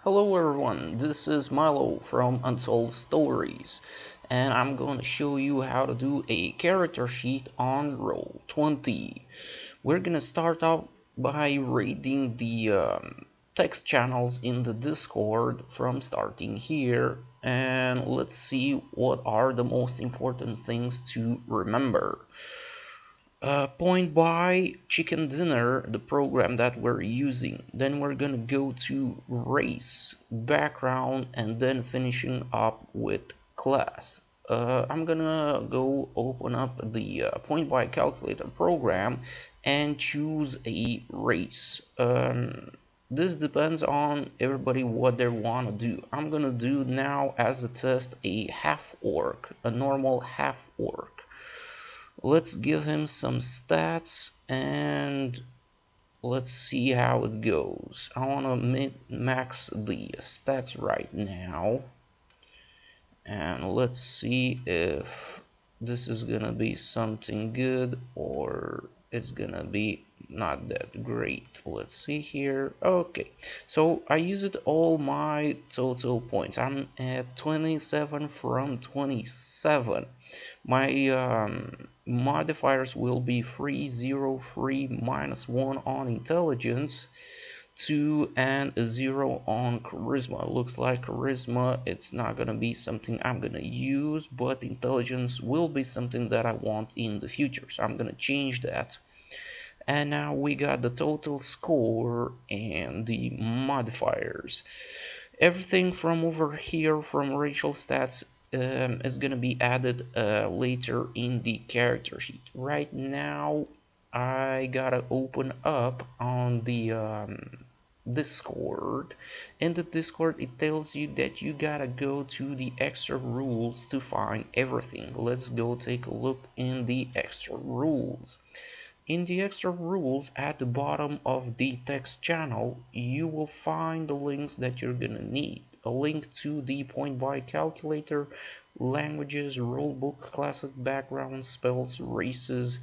Hello everyone, this is Milo from Untold Stories, and I'm going to show you how to do a character sheet on Roll20. We're going to start out by reading the text channels in the Discord from starting here, and let's see what are the most important things to remember. Point by chicken dinner, the program that we're using. Then we're gonna go to race, background, and then finishing up with class. I'm gonna go open up the point by calculator program and choose a race. This depends on everybody what they want to do. I'm gonna do now as a test a half orc, a normal half orc. Let's give him some stats and let's see how it goes. I want to max the stats right now, and let's see if this is gonna be something good or it's gonna be not that great. Let's see here. Okay, so I used all my total points. I'm at 27 from 27. My modifiers will be 3, 0, 3, -1 on intelligence, 2 and a 0 on charisma. Looks like charisma, it's not gonna be something I'm gonna use, but intelligence will be something that I want in the future, so I'm gonna change that. And now we got the total score and the modifiers. Everything from over here from racial stats is going to be added later in the character sheet. Right now I gotta open up on the Discord. In the Discord it tells you that you gotta go to the extra rules to find everything. Let's go take a look in the extra rules. In the extra rules at the bottom of the text channel, you will find the links that you're gonna need. A link to the point by calculator, languages, rulebook, classic background, spells, races,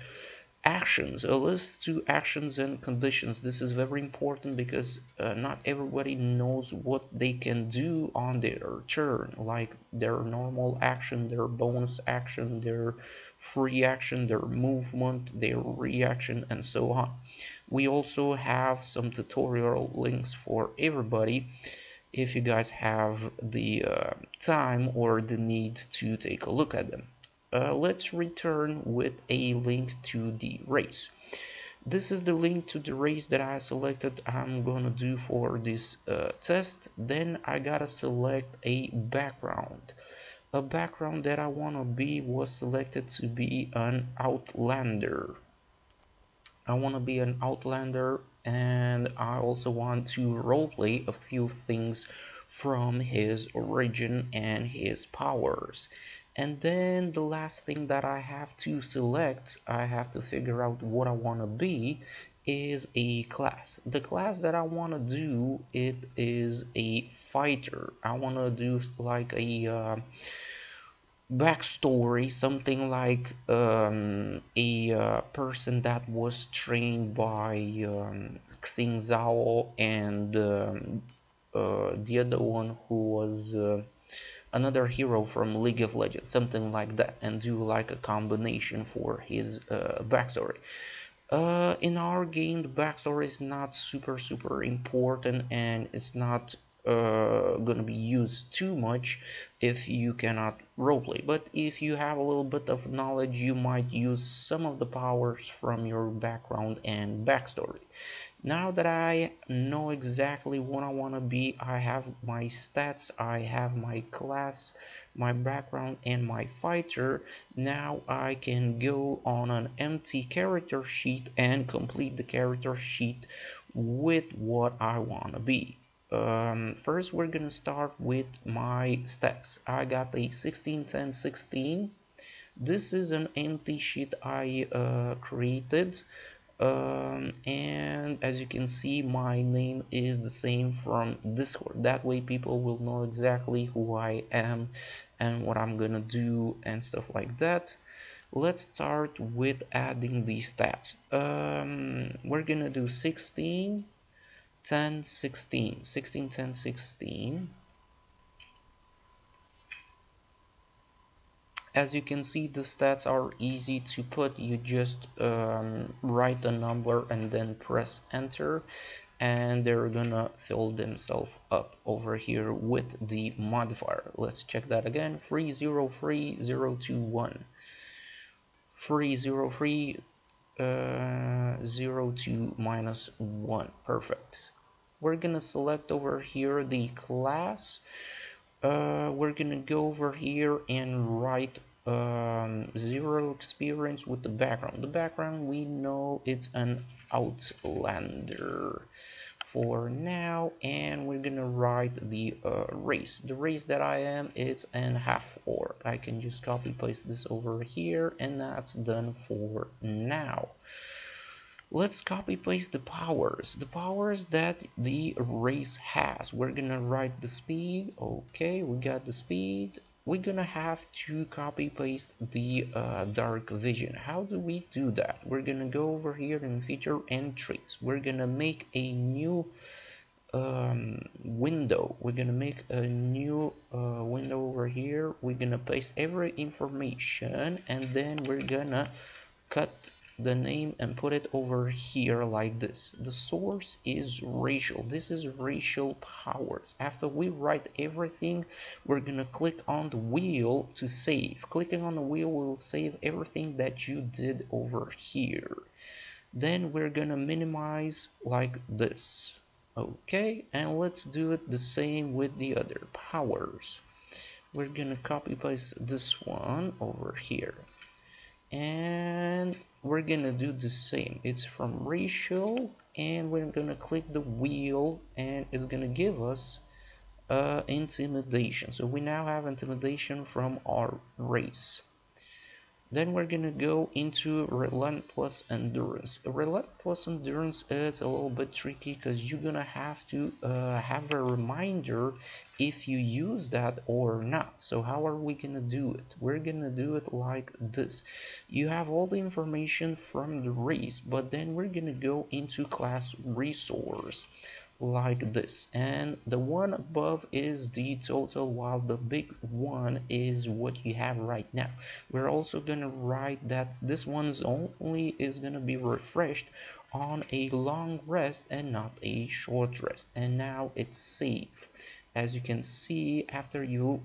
actions, a list to actions and conditions. This is very important because not everybody knows what they can do on their turn, like their normal action, their bonus action, their free action, their movement, their reaction, and so on. We also have some tutorial links for everybody if you guys have the time or the need to take a look at them. Let's return with a link to the race. This is the link to the race that I selected I'm gonna do for this test. Then I gotta select a background. A background that I wanna be was selected to be an outlander. I wanna be an outlander, and I also want to roleplay a few things from his origin and his powers. And then the last thing that I have to select, I have to figure out what I want to be, is a class. The class that I want to do, it is a fighter. I want to do like a backstory, something like a person that was trained by Xing Zhao and the other one who was another hero from League of Legends, something like that, and do like a combination for his backstory. In our game, the backstory is not super important, and it's not gonna be used too much if you cannot roleplay. But if you have a little bit of knowledge, you might use some of the powers from your background and backstory. Now that I know exactly what I want to be, I have my stats, I have my class, my background, and my fighter. Now I can go on an empty character sheet and complete the character sheet with what I want to be. First, we're gonna start with my stats. I got a 16, 10, 16. This is an empty sheet I created, and as you can see, my name is the same from Discord. That way people will know exactly who I am and what I'm gonna do and stuff like that. Let's start with adding the stats. We're gonna do 16, 10, 16, 16, 10, 16. As you can see, the stats are easy to put. You just write the number and then press enter, and they're gonna fill themselves up over here with the modifier. Let's check that again. 303021, 30302 minus 1. Perfect. We're gonna select over here the class. We're gonna go over here and write 0 experience with the background. The background, we know it's an Outlander for now, and we're gonna write the race. The race that I am, it's an half-orc. I can just copy paste this over here, and that's done for now. Let's copy paste the powers that the race has. We're gonna write the speed. Okay, we got the speed. We're gonna have to copy paste the dark vision. How do we do that? We're gonna go over here in feature and traits. We're gonna make a new window. We're gonna make a new window over here. We're gonna paste every information, and then we're gonna cut the name and put it over here like this. The source is racial. This is racial powers. After we write everything, we're gonna click on the wheel to save. Clicking on the wheel will save everything that you did over here. Then we're gonna minimize like this. Okay, and let's do it the same with the other powers. We're gonna copy paste this one over here, and we're gonna do the same. It's from racial, and we're gonna click the wheel, and it's gonna give us intimidation. So we now have intimidation from our race. Then we're gonna go into relentless endurance. Relentless endurance is a little bit tricky because you're gonna have to have a reminder if you use that or not. So how are we gonna do it? We're gonna do it like this. You have all the information from the race, but then we're gonna go into class resource like this, and the one above is the total, while the big one is what you have right now. We're also gonna write that this one's only is gonna be refreshed on a long rest and not a short rest, and now it's safe. As you can see, after you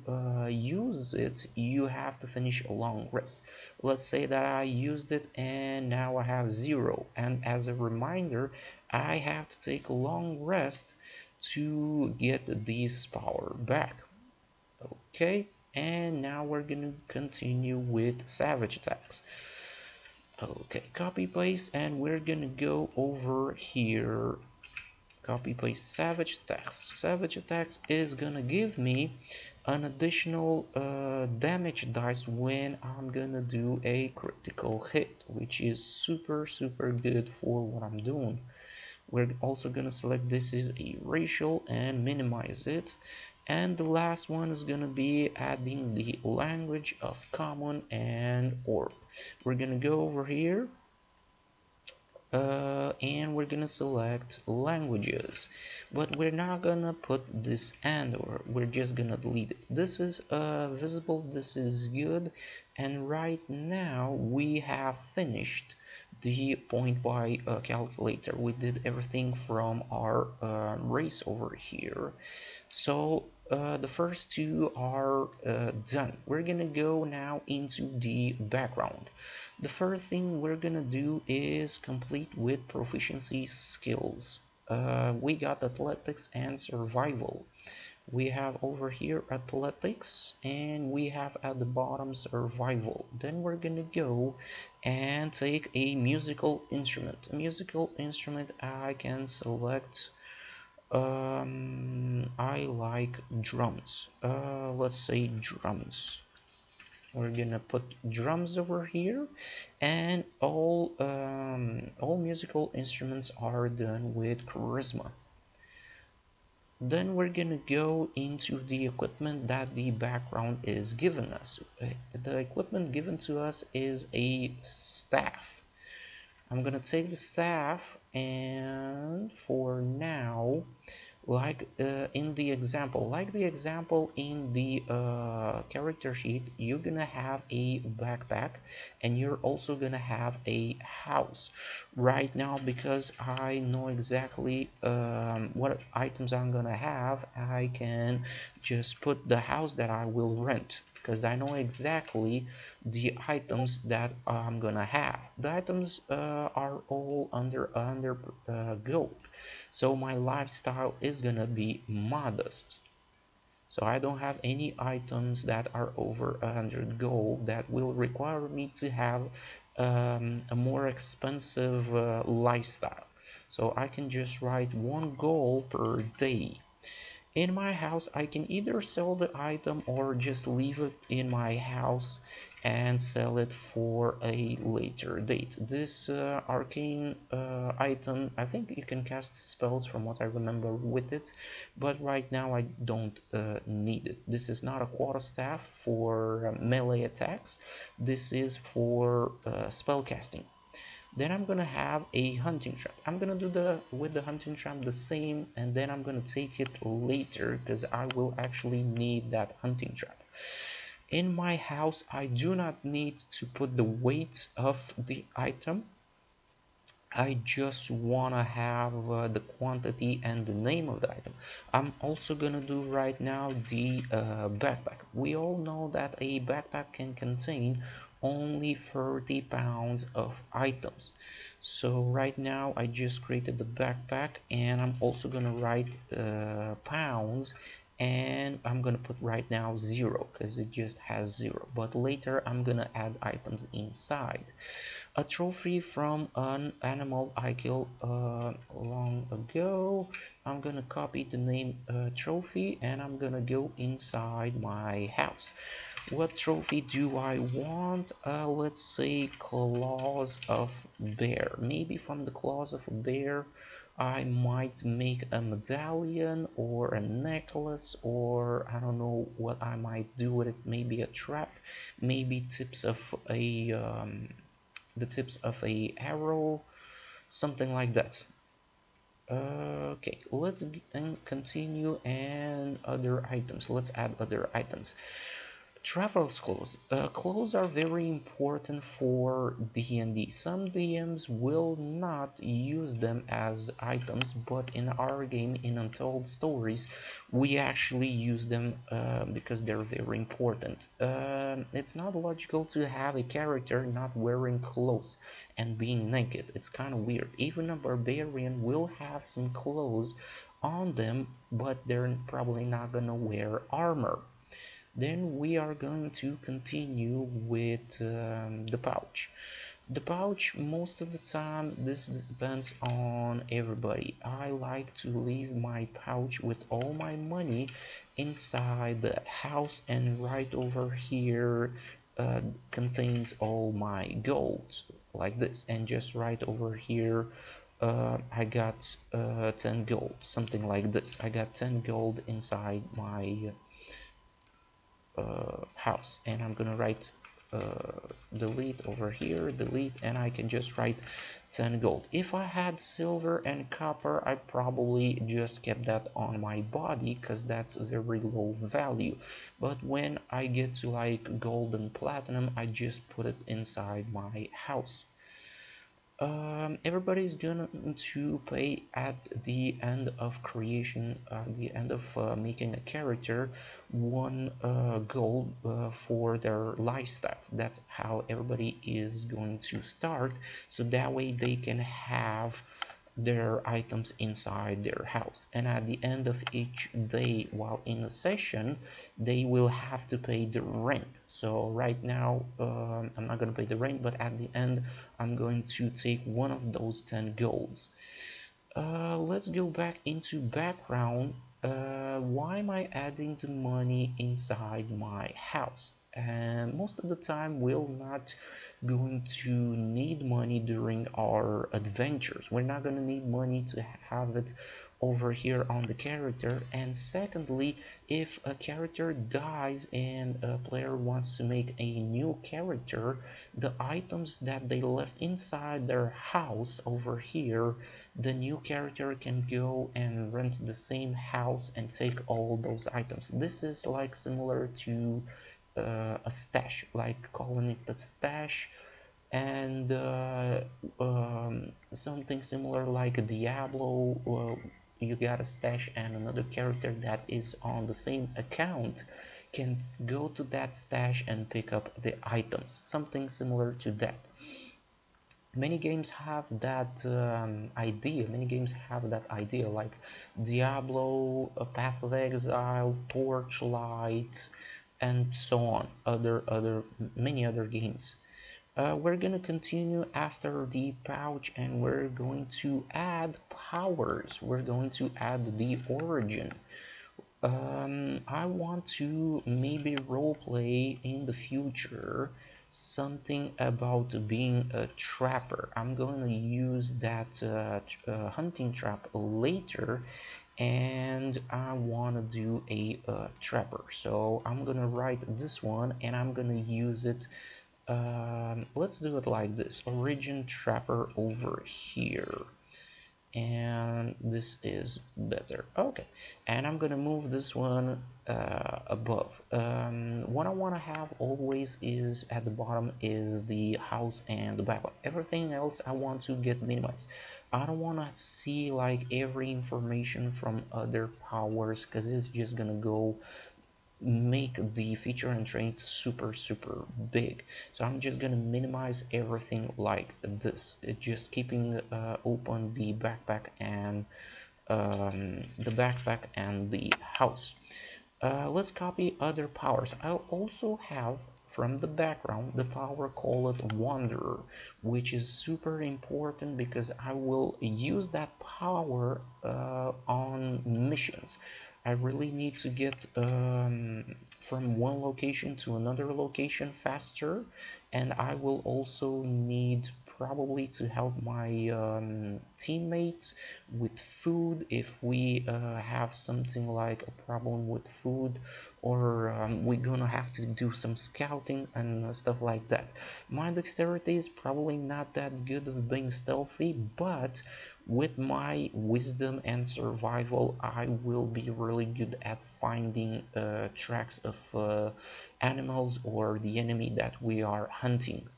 use it, you have to finish a long rest. Let's say that I used it and now I have 0, and as a reminder, I have to take a long rest to get this power back. Okay, and now we're gonna continue with savage attacks. Okay, copy paste, and we're gonna go over here. Copy paste savage attacks. Savage attacks is gonna give me an additional damage dice when I'm gonna do a critical hit, which is super good for what I'm doing. We're also gonna select this is a racial and minimize it, and the last one is gonna be adding the language of common and orc. We're gonna go over here and we're gonna select languages, but we're not gonna put this and, or we're just gonna delete it. This is visible, this is good, and right now we have finished the point by calculator. We did everything from our race over here, so the first two are done. We're gonna go now into the background. The first thing we're gonna do is complete with proficiency skills. We got athletics and survival. We have over here athletics, and we have at the bottom survival. Then we're gonna go and take a musical instrument. A musical instrument, I can select I like drums. Let's say drums. We're gonna put drums over here, and all musical instruments are done with charisma. Then we're gonna go into the equipment that the background is given us. The equipment given to us is a staff. I'm gonna take the staff, And for now, like in the example, in the character sheet, you're gonna have a backpack and you're also gonna have a house. Right now, because I know exactly what items I'm gonna have, I can just put the house that I will rent, because I know exactly the items that I'm gonna have. The items are all under gold, so my lifestyle is gonna be modest. So I don't have any items that are over 100 gold that will require me to have a more expensive lifestyle. So I can just write 1 gold per day. In my house, I can either sell the item or just leave it in my house and sell it for a later date. This arcane item, I think you can cast spells from what I remember with it, but right now I don't need it. This is not a quarterstaff for melee attacks. This is for spell casting. Then I'm gonna have a hunting trap. I'm gonna do with the hunting trap the same, and then I'm gonna take it later because I will actually need that hunting trap. In my house, I do not need to put the weight of the item. I just wanna have the quantity and the name of the item. I'm also gonna do right now the backpack. We all know that a backpack can contain only 30 pounds of items. So right now I just created the backpack, and I'm also gonna write pounds, and I'm gonna put right now 0 because it just has 0, but later I'm gonna add items inside. A trophy from an animal I killed long ago. I'm gonna copy the name trophy, and I'm gonna go inside my house. What trophy do I want? Let's say claws of bear. Maybe from the claws of a bear I might make a medallion or a necklace, or I don't know what I might do with it. Maybe a trap, maybe the tips of a arrow, something like that. Okay, let's continue, and other items. Let's add other items. Traveler's clothes. Clothes are very important for D&D. Some DMs will not use them as items, but in our game, in Untold Stories, we actually use them because they're very important. It's not logical to have a character not wearing clothes and being naked. It's kind of weird. Even a barbarian will have some clothes on them, but they're probably not gonna wear armor. Then we are going to continue with the pouch. The pouch, most of the time, this depends on everybody. I like to leave my pouch with all my money inside the house, and right over here contains all my gold, like this. And just right over here I got 10 gold, something like this. I got 10 gold inside my house, and I'm gonna write delete over here, delete, and I can just write 10 gold. If I had silver and copper, I probably just kept that on my body because that's a very low value, but when I get to like gold and platinum, I just put it inside my house. Everybody's going to pay at the end of creation, the end of making a character, 1 gold for their lifestyle. That's how everybody is going to start, so that way they can have their items inside their house. And at the end of each day while in a session, they will have to pay the rent. So right now I'm not going to pay the rent, but at the end I'm going to take one of those 10 golds. Let's go back into background. Why am I adding the money inside my house? And most of the time we're not going to need money during our adventures. We're not going to need money to have it over here on the character. And secondly, if a character dies and a player wants to make a new character, the items that they left inside their house over here the new character can go and rent the same house and take all those items. This is like similar to a stash, like calling it the stash, and something similar like Diablo. You got a stash, and another character that is on the same account can go to that stash and pick up the items. Something similar to that. Many games have that idea. Many games have that idea, like Diablo, Path of Exile, Torchlight, and so on. Many other games. We're gonna continue after the pouch, and we're going to add powers. We're going to add the origin. I want to maybe roleplay in the future something about being a trapper. I'm going to use that hunting trap later, and I want to do a trapper. So I'm going to write this one, and I'm going to use it. Let's do it like this: origin trapper over here, and this is better. Okay, and I'm gonna move this one above. What I want to have always is at the bottom is the house and the background. Everything else I want to get minimized. I don't want to see like every information from other powers, because it's just gonna go make the feature and trait super big. So I'm just gonna minimize everything like this, just keeping open the backpack and the house. Let's copy other powers. I'll also have from the background the power called Wanderer, which is super important because I will use that power on missions. I really need to get from one location to another location faster, and I will also need probably to help my teammates with food if we have something like a problem with food, or we're gonna have to do some scouting and stuff like that. My dexterity is probably not that good at being stealthy, but with my wisdom and survival I will be really good at finding tracks of animals or the enemy that we are hunting.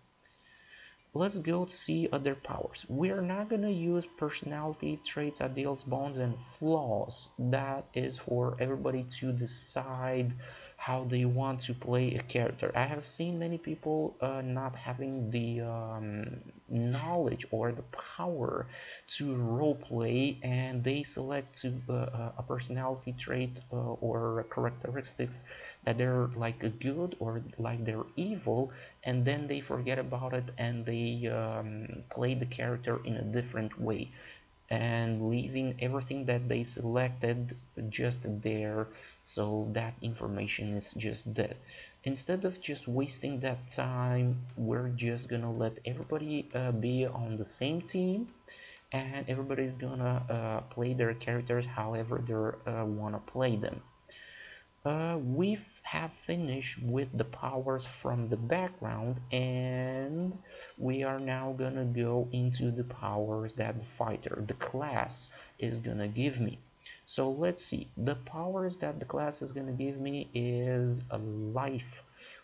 Let's go see other powers. We are not going to use personality traits, ideals, bonds, and flaws. That is for everybody to decide how they want to play a character. I have seen many people not having the knowledge or the power to roleplay, and they select to a personality trait or characteristics that they're like good or like they're evil, and then they forget about it and they play the character in a different way, and leaving everything that they selected just there, so that information is just dead. Instead of just wasting that time, we're just gonna let everybody be on the same team, and everybody's gonna play their characters however they wanna play them. We have finished with the powers from the background, and we are now gonna go into the powers that the fighter, the class, is gonna give me. So let's see, the powers that the class is gonna give me is a life.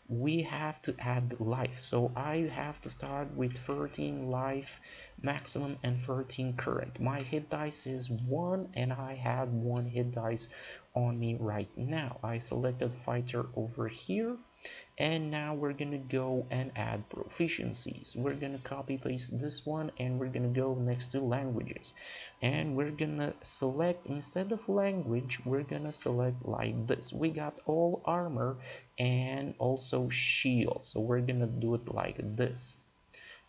We have to add life, so I have to start with 13 life maximum and 13 current. My hit dice is 1, and I have 1 hit dice on me right now. I selected fighter over here, and now we're gonna go and add proficiencies. We're gonna copy paste this one, and we're gonna go next to languages, and we're gonna select, instead of language, we're gonna select like this. We got all armor and also shield, so we're gonna do it like this.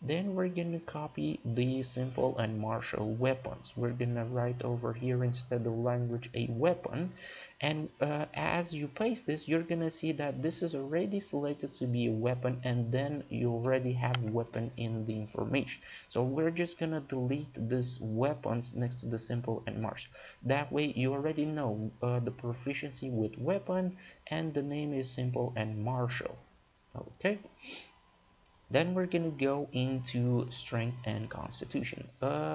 Then we're gonna copy the simple and martial weapons. We're gonna write over here instead of language a weapon, and as you paste this, you're gonna see that this is already selected to be a weapon, and then you already have weapon in the information. So we're just gonna delete this weapons next to the simple and martial. That way you already know the proficiency with weapon, and the name is simple and martial. Okay. Then we're gonna go into strength and constitution.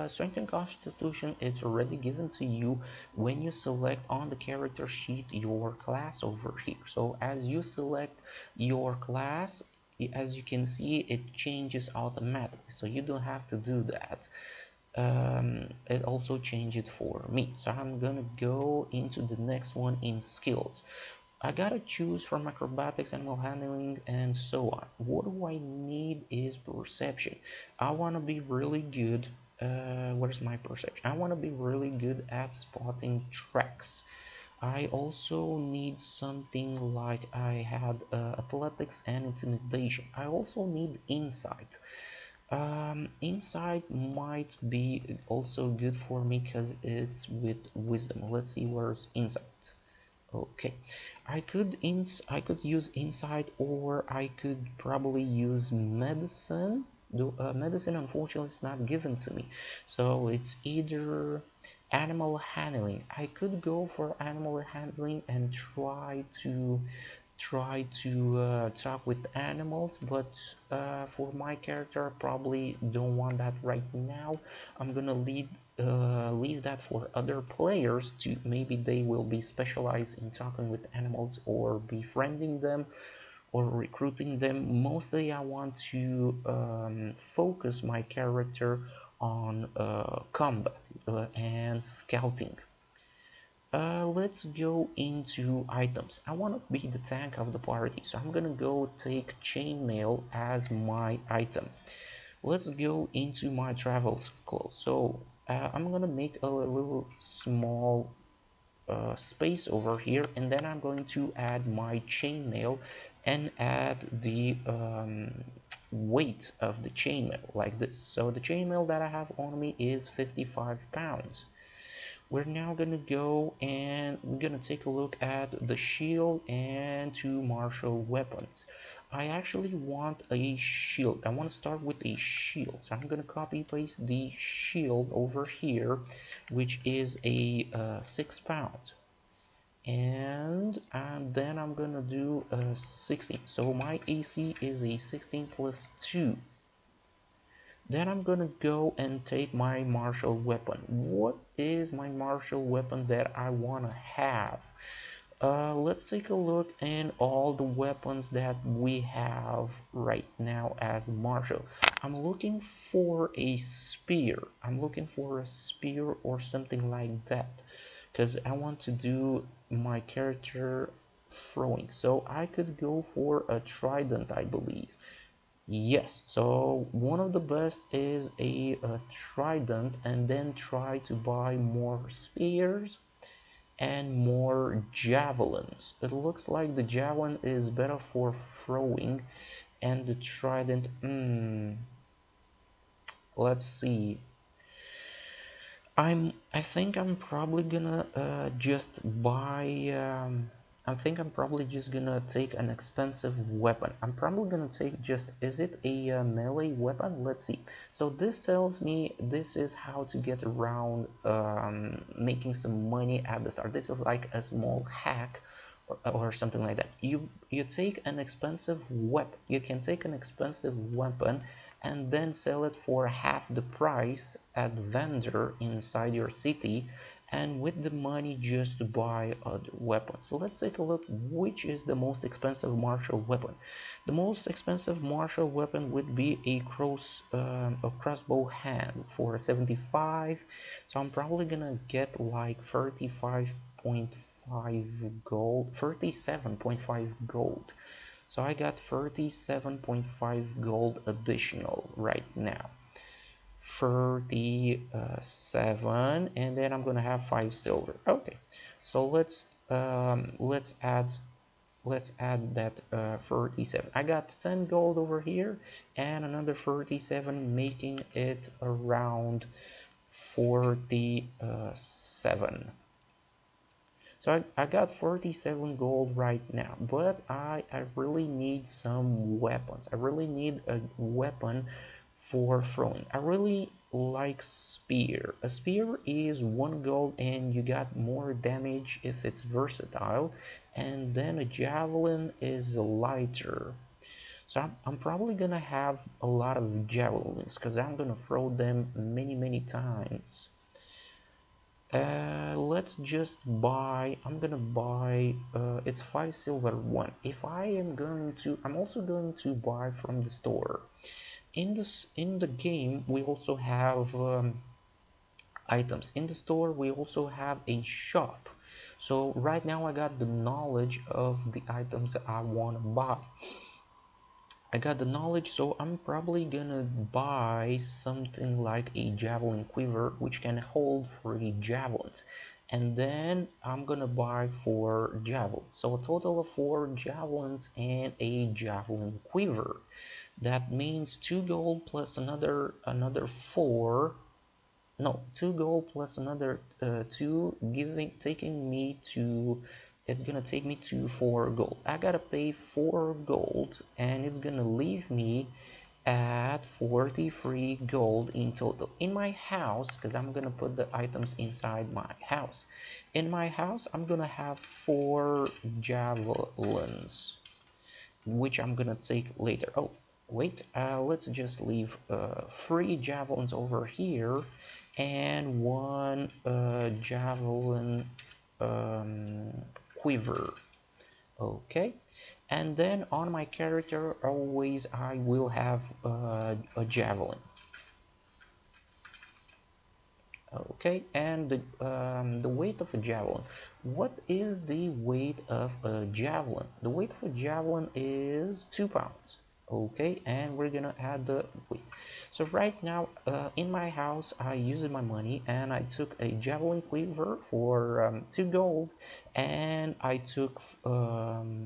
Strength and constitution, it's already given to you when you select on the character sheet your class over here. So as you select your class, as you can see, it changes automatically, so you don't have to do that. It also changed it for me, so I'm gonna go into the next one in skills. I gotta choose from acrobatics, animal handling, and so on. What do I need is perception. I want to be really good. Where's my perception? I want to be really good at spotting tracks. I also need something like I had athletics and intimidation. I also need insight. Insight might be also good for me because it's with wisdom. Let's see where's insight. Okay, I could use insight, or I could probably use medicine. Medicine unfortunately is not given to me, so it's either animal handling. I could go for animal handling and try to talk with animals, but for my character, I probably don't want that right now. I'm gonna leave that for other players to, maybe they will be specialized in talking with animals or befriending them or recruiting them. Mostly I want to focus my character on combat and scouting. Let's go into items. I want to be the tank of the party, so I'm gonna go take chainmail as my item. Let's go into my travel clothes. So I'm gonna make a little small space over here, and then I'm going to add my chainmail and add the weight of the chainmail like this. So the chainmail that I have on me is 55 pounds. We're now gonna go and we're gonna take a look at the shield and two martial weapons. I actually want a shield. I want to start with a shield, so I'm gonna copy paste the shield over here, which is a 6 pounds, and then I'm gonna do a 16. So my AC is a 16 plus 2. Then I'm gonna go and take my martial weapon. What is my martial weapon that I wanna have? Let's take a look in all the weapons that we have right now as martial. I'm looking for a spear. I'm looking for a spear or something like that, because I want to do my character throwing. So I could go for a trident, I believe. Yes, so one of the best is a trident, and then try to buy more spears and more javelins. It looks like the javelin is better for throwing, and the trident, let's see. I think I'm probably gonna just buy I think I'm probably just gonna take an expensive weapon. I'm probably gonna take just, is it a melee weapon? Let's see. So this tells me this is how to get around making some money at the start. This is like a small hack or something like that. You take an expensive weapon. You can take an expensive weapon and then sell it for half the price at vendor inside your city, and with the money just to buy other weapons. So let's take a look, which is the most expensive martial weapon. The most expensive martial weapon would be a crossbow hand for 75. So I'm probably gonna get like 35.5 gold, 37.5 gold. So I got 37.5 gold additional right now. 37, and then I'm gonna have 5 silver. Okay, so let's add that 37. I got 10 gold over here and another 37, making it around 47. So I got 47 gold right now, but I really need some weapons. I really need a weapon for throwing. I really like spear. A spear is 1 gold and you got more damage if it's versatile, and then a javelin is lighter. So I'm probably gonna have a lot of javelins because I'm gonna throw them many times. Let's just buy. I'm gonna buy. It's 5 silver, 1. If I am going to, I'm also going to buy from the store. In the game, we also have items. In the store, we also have a shop. So right now, I got the knowledge of the items that I want to buy. I got the knowledge, so I'm probably gonna buy something like a javelin quiver, which can hold 3 javelins. And then I'm gonna buy 4 javelins. So a total of 4 javelins and a javelin quiver. That means 2 gold plus another 4. No, 2 gold plus another 2, taking me to, it's gonna take me to 4 gold. I gotta pay 4 gold, and it's gonna leave me at 43 gold in total. In my house, because I'm gonna put the items inside my house. In my house, I'm gonna have 4 javelins, which I'm gonna take later. Oh, wait, let's just leave 3 javelins over here and 1 javelin quiver. Okay, and then on my character, always I will have a javelin. Okay, and the weight of a javelin. What is the weight of a javelin? The weight of a javelin is 2 pounds. Okay, and we're gonna add the weight. So right now, in my house, I used my money and I took a javelin quiver for 2 gold, and I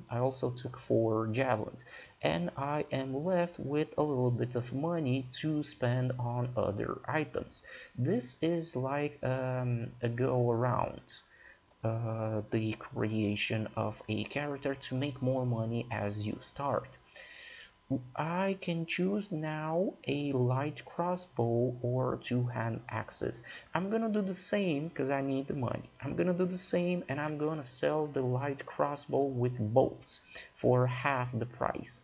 also took 4 javelins, and I am left with a little bit of money to spend on other items. This is like a go around the creation of a character to make more money as you start. I can choose now a light crossbow or two-hand axes. I'm gonna do the same because I need the money. I'm gonna do the same, and I'm gonna sell the light crossbow with bolts for half the price.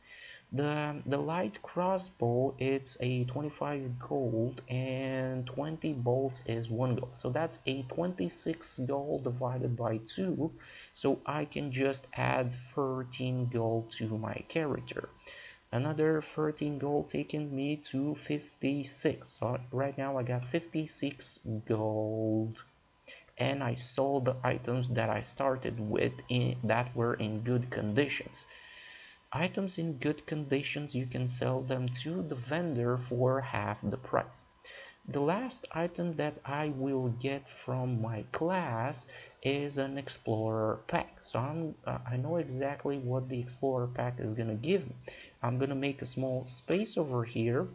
The light crossbow, it's a 25 gold, and 20 bolts is 1 gold. So that's a 26 gold divided by 2. So I can just add 13 gold to my character. Another 13 gold taking me to 56. So right now I got 56 gold. And I sold the items that I started with that were in good conditions. Items in good conditions, you can sell them to the vendor for half the price. The last item that I will get from my class is an explorer pack. So I know exactly what the explorer pack is gonna give me. I'm gonna make a small space over here,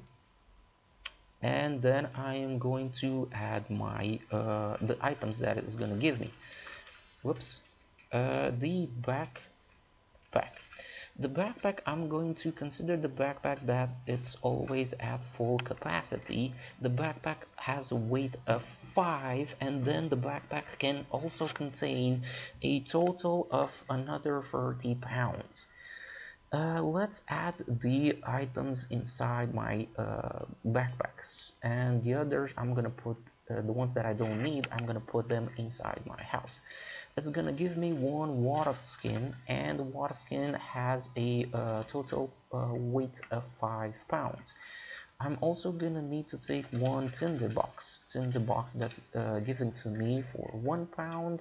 and then I am going to add my the items that it's gonna give me. Whoops, the backpack. The backpack, I'm going to consider the backpack that it's always at full capacity. The backpack has a weight of 5, and then the backpack can also contain a total of another 30 pounds. Let's add the items inside my backpacks, and the others I'm gonna put the ones that I don't need, I'm gonna put them inside my house. It's gonna give me 1 water skin, and the water skin has a total weight of 5 pounds. I'm also gonna need to take 1 tinder box that's given to me for 1 pound,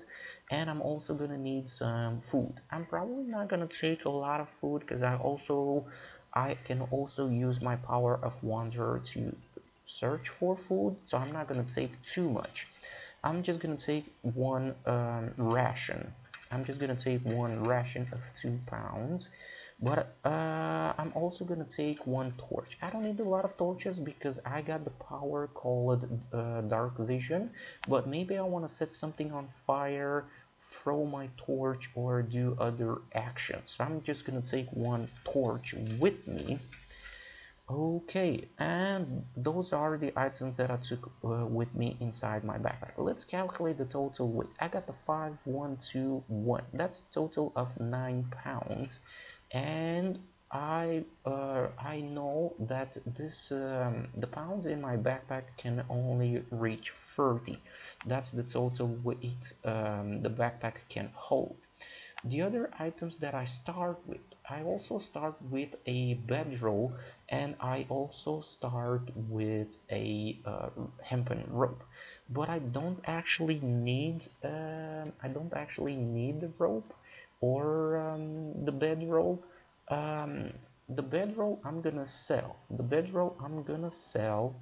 and I'm also gonna need some food. I'm probably not gonna take a lot of food because I can also use my power of wanderer to search for food, so I'm not gonna take too much. I'm just gonna take 1 ration. I'm just gonna take 1 ration of 2 pounds. But I'm also gonna take 1 torch. I don't need a lot of torches because I got the power called dark vision. But maybe I want to set something on fire, throw my torch, or do other actions. So I'm just gonna take 1 torch with me. Okay, and those are the items that I took with me inside my backpack. Let's calculate the total weight. I got the 5121. That's a total of 9 pounds. And I know that the pounds in my backpack can only reach 30. That's the total weight the backpack can hold. The other items that I start with, I also start with a bedroll, and I also start with a hempen rope. But I don't actually need the rope or the bedroll. Um, the bedroll I'm gonna sell. The bedroll I'm gonna sell.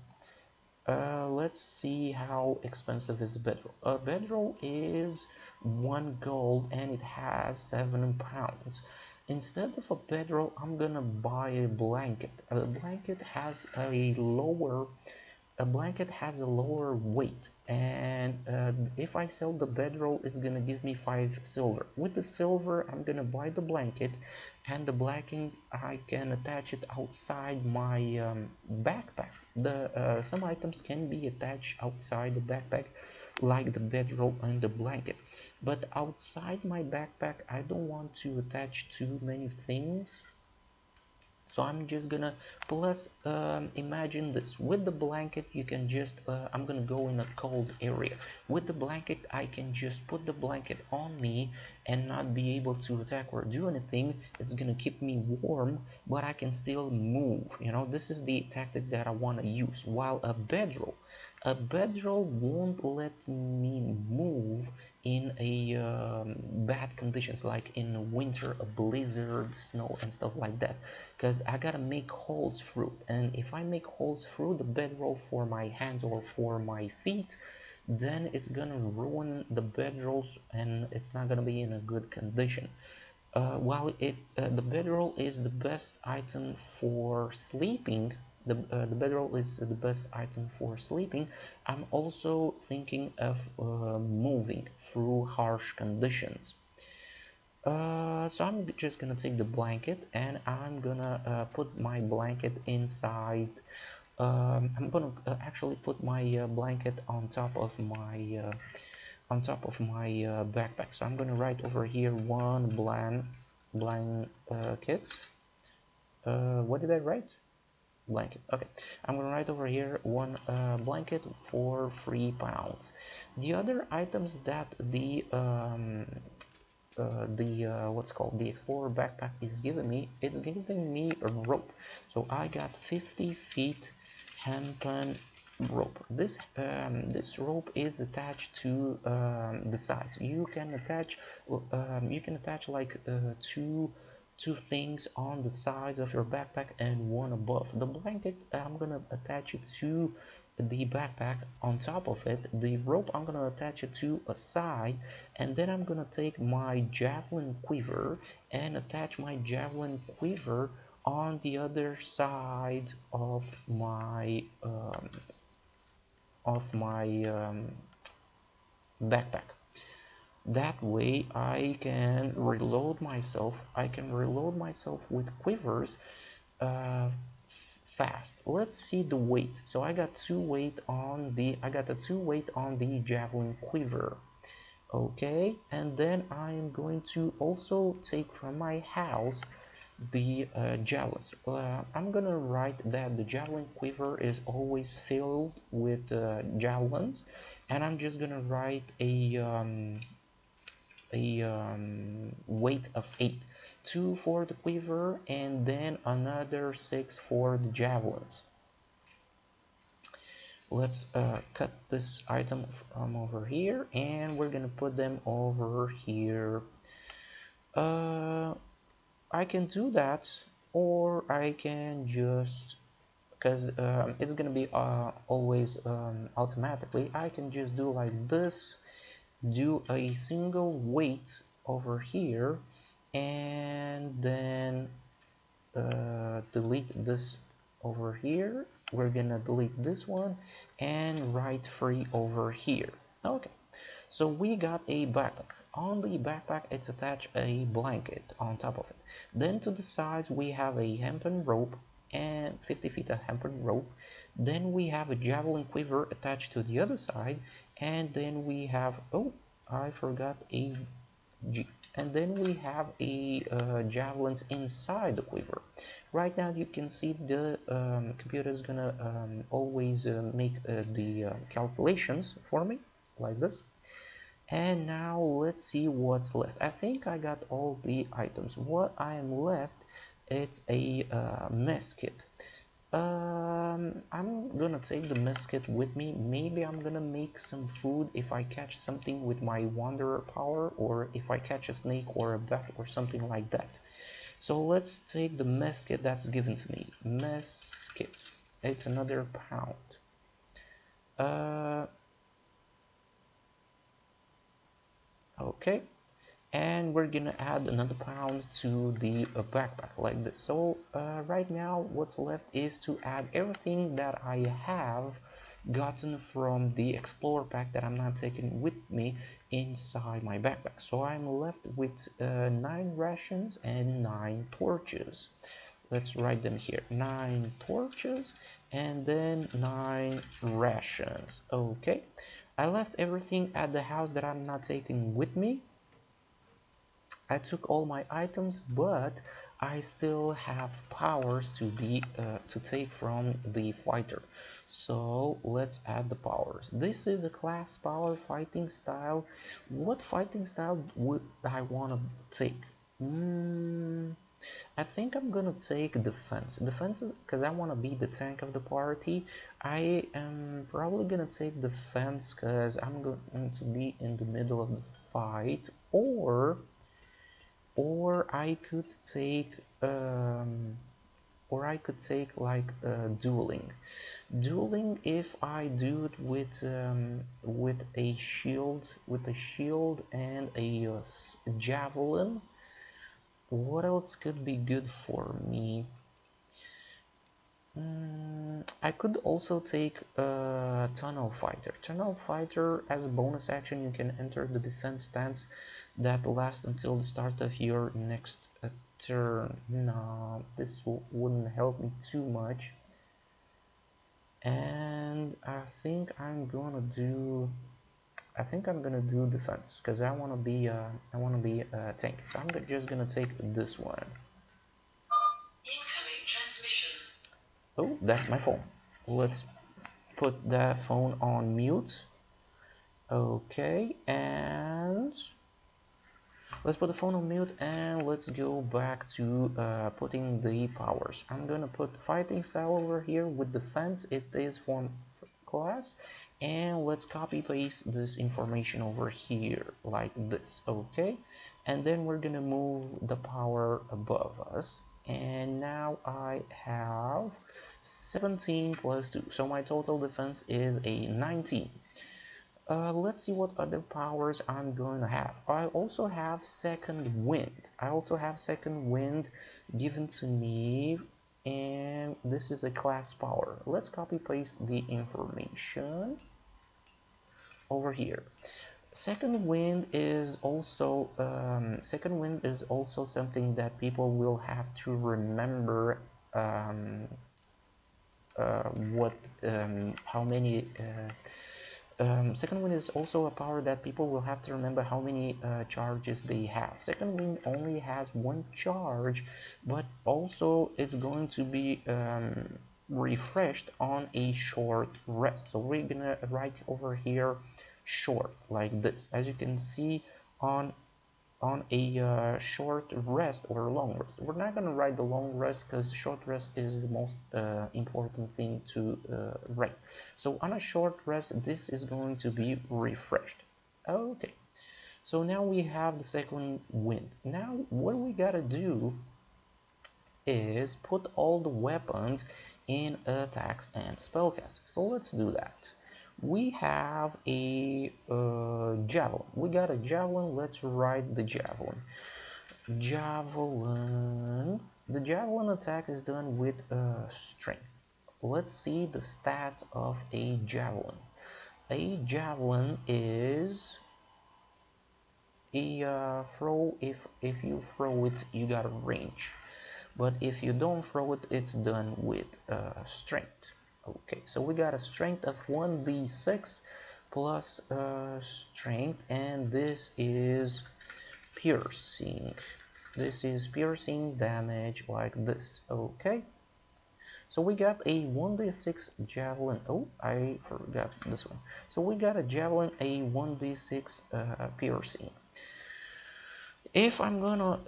Let's see how expensive is the bedroll. A bedroll is 1 gold and it has 7 pounds. Instead of a bedroll, I'm gonna buy a blanket. A blanket has a lower weight, and if I sell the bedroll, it's gonna give me 5 silver. With the silver, I'm gonna buy the blanket, and the blanket I can attach it outside my backpack. The some items can be attached outside the backpack, like the bedroll and the blanket. But outside my backpack, I don't want to attach too many things, so I'm just gonna plus imagine this. With the blanket you can just I'm gonna go in a cold area. With the blanket I can just put the blanket on me and not be able to attack or do anything. It's gonna keep me warm, but I can still move. You know, this is the tactic that I want to use. While a bedroll won't let me move in a bad conditions, like in winter, a blizzard, snow and stuff like that, because I gotta make holes through, and if I make holes through the bedroll for my hands or for my feet, then it's gonna ruin the bedrolls and it's not gonna be in a good condition. While the bedroll is the best item for sleeping, the bedroll is the best item for sleeping. I'm also thinking of moving through harsh conditions. So I'm just gonna take the blanket and I'm gonna put my blanket inside. I'm gonna actually put my blanket on top of my backpack. So I'm gonna write over here one blanket. What did I write? Blanket. Okay, I'm gonna write over here one blanket for 3 pounds. The other items that what's called the explorer backpack is giving me, it's giving me a rope. So I got 50 feet hempen rope. This rope is attached to the sides. You can attach like two things on the sides of your backpack and one above. The blanket, I'm gonna attach it to the backpack on top of it. The rope, I'm gonna attach it to a side, and then I'm gonna take my javelin quiver and attach my javelin quiver on the other side of my backpack. That way I can reload myself. With quivers uh, fast. Let's see the weight. So I got a 2 weight on the javelin quiver. Okay, and then I am going to also take from my house the javelins. I'm gonna write that the javelin quiver is always filled with javelins, and I'm just gonna write a weight of 8, 2 for the quiver and then another 6 for the javelins. Let's cut this item from over here and we're gonna put them over here. I can do that, or I can just, because it's gonna be always automatically, I can just do like this, do a single weight over here, and then delete this over here. We're gonna delete this one and write free over here. Okay, so we got a backpack. On the backpack it's attached a blanket on top of it. Then to the sides we have a hempen rope and 50 feet of hempen rope. Then we have a javelin quiver attached to the other side, and then we have, oh, I forgot a And then we have a javelins inside the quiver. Right now you can see the computer is gonna always make the calculations for me like this. And now let's see what's left. I think I got all the items. What I am left, it's a mess kit. I'm gonna take the mess kit with me. Maybe I'm gonna make some food if I catch something with my wanderer power, or if I catch a snake or a bat or something like that. So let's take the mess kit that's given to me. Mess kit. It's another pound. Uh, okay. And we're gonna add another pound to the backpack like this. So right now what's left is to add everything that I have gotten from the explorer pack that I'm not taking with me inside my backpack. So I'm left with 9 rations and 9 torches. Let's write them here. 9 torches and then 9 rations. Okay, I left everything at the house that I'm not taking with me. I took all my items, but I still have powers to take from the fighter. So let's add the powers. This is a class power fighting style. What fighting style would I want to take? I think I'm gonna take defense. Defense because I want to be the tank of the party. I am probably gonna take defense because I'm going to be in the middle of the fight, or I could take like dueling. Dueling, if I do it with a shield and a javelin. What else could be good for me? I could also take Tunnel Fighter. Tunnel Fighter, as a bonus action, you can enter the defense stance that lasts until the start of your next turn. No, this wouldn't help me too much. And I think I'm gonna do defense because I wanna be a tank. So I'm just gonna take this one. Oh, that's my phone. Let's put that phone on mute. Okay, and let's put the phone on mute and let's go back to putting the powers. I'm gonna put fighting style over here with defense. It is from class, and let's copy paste this information over here like this. Okay, and then we're gonna move the power above us, and now I have 17 plus 2, so my total defense is a 19. Let's see what other powers I'm going to have. I also have second wind. Given to me, and this is a class power. Let's copy paste the information over here. Second wind is also something that people will have to remember. What how many Second wind is also a power that people will have to remember how many charges they have. Second wind only has 1 charge, but also it's going to be refreshed on a short rest. So we're gonna write over here short like this. As you can see on a short rest or long rest. We're not going to write the long rest because short rest is the most important thing to write. So on a short rest, this is going to be refreshed. Okay, so now we have the second wind. Now what we gotta do is put all the weapons in attacks and spellcasting. So let's do that. We have a javelin. We got a javelin. Let's write the javelin. Javelin. The javelin attack is done with strength. Let's see the stats of a javelin. A javelin is a throw. If you throw it, you got a range. But if you don't throw it, it's done with strength. Okay, so we got a strength of 1d6 plus strength, and this is piercing. This is piercing damage like this. Okay. So we got a 1d6 javelin. Oh, I forgot this one. So we got a javelin, a 1d6 piercing. If I'm gonna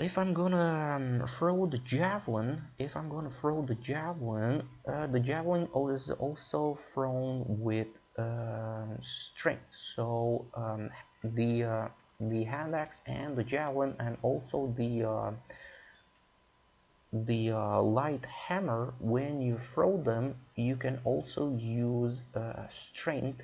throw the javelin, the javelin is also thrown with strength. So the hand axe and the javelin, and also the light hammer, when you throw them, you can also use strength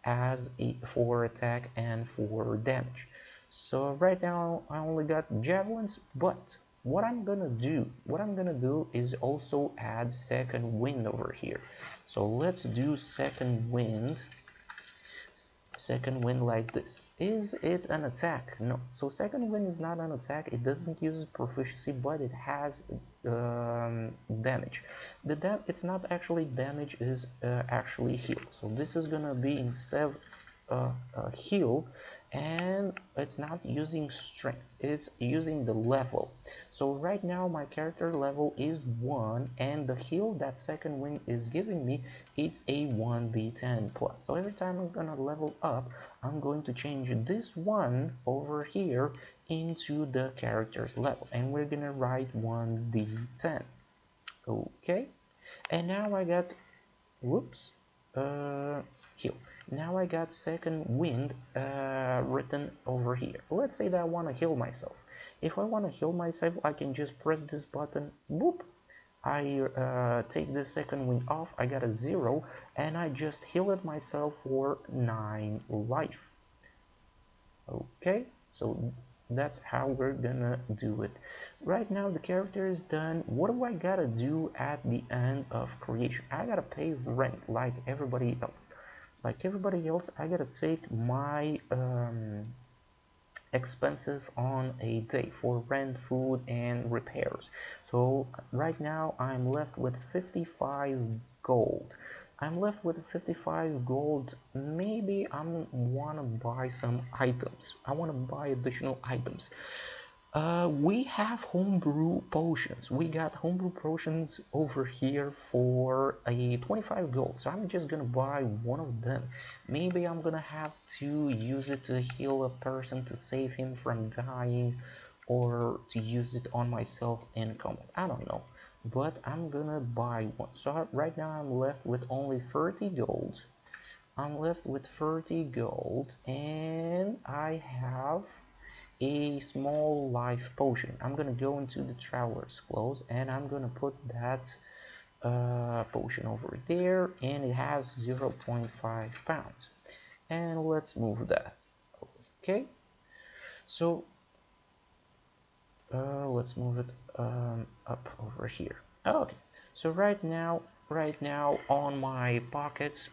as for attack and for damage. So right now I only got javelins, but what I'm gonna do is also add second wind over here. So let's do second wind like this. Is it an attack? No. So second wind is not an attack. It doesn't use proficiency, but it has damage. It's not actually damage, is actually heal. So this is gonna be instead heal, and it's not using strength, it's using the level. So right now my character level is 1, and the heal that second wind is giving me, it's a 1d10 plus. So every time I'm gonna level up, I'm going to change this one over here into the character's level, and we're gonna write 1d10. Okay, and now I got whoops heal. Now I got second wind written over here. Let's say that I want to heal myself. If I want to heal myself, I can just press this button, boop, I take the second wind off, I got a 0, and I just healed myself for 9 life. Okay, so that's how we're gonna do it. Right now the character is done. What do I gotta do at the end of creation? I gotta pay rent like everybody else. I gotta take my expensive on a day for rent, food, and repairs. So right now I'm left with 55 gold. Maybe I wanna buy some items. I wanna buy additional items. We have homebrew potions. We got homebrew potions over here for a 25 gold. So I'm just gonna buy one of them. Maybe I'm gonna have to use it to heal a person, to save him from dying, or to use it on myself in combat. I don't know. But I'm gonna buy one. So right now I'm left with only 30 gold. And I have a small life potion. I'm gonna go into the traveler's clothes, and I'm gonna put that potion over there, and it has 0.5 pounds. And let's move that. Okay, so let's move it up over here. Okay, so right now on my pockets,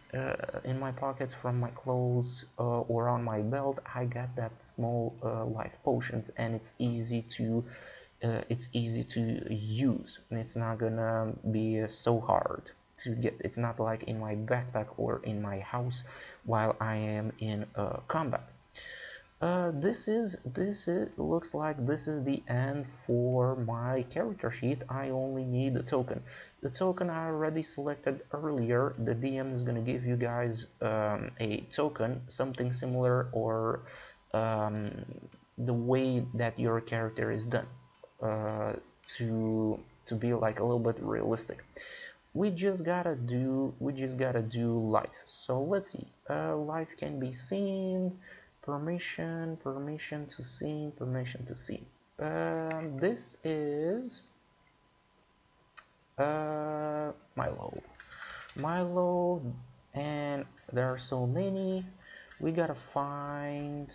in my pockets from my clothes or on my belt, I got that small life potions, and it's easy to use, and it's not gonna be so hard to get. It's not like in my backpack or in my house while I am in combat. Looks like this is the end for my character sheet. I only need a token. The token I already selected earlier. The DM is gonna give you guys a token, something similar, or the way that your character is done, to be like a little bit realistic. We just gotta do life. So let's see. Life can be seen. Permission to see. This is Milo, and there are so many. We gotta find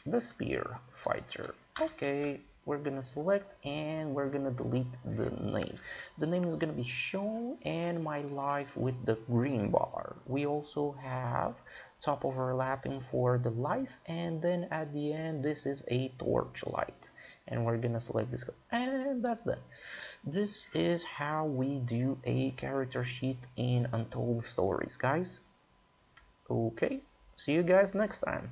the spear fighter. Okay, we're gonna select, and we're gonna delete the name. The name is gonna be shown, and my life with the green bar. We also have top overlapping for the life, and then at the end this is a torchlight, and we're gonna select this, and that's done. This is how we do a character sheet in Untold Stories, guys. Okay, see you guys next time.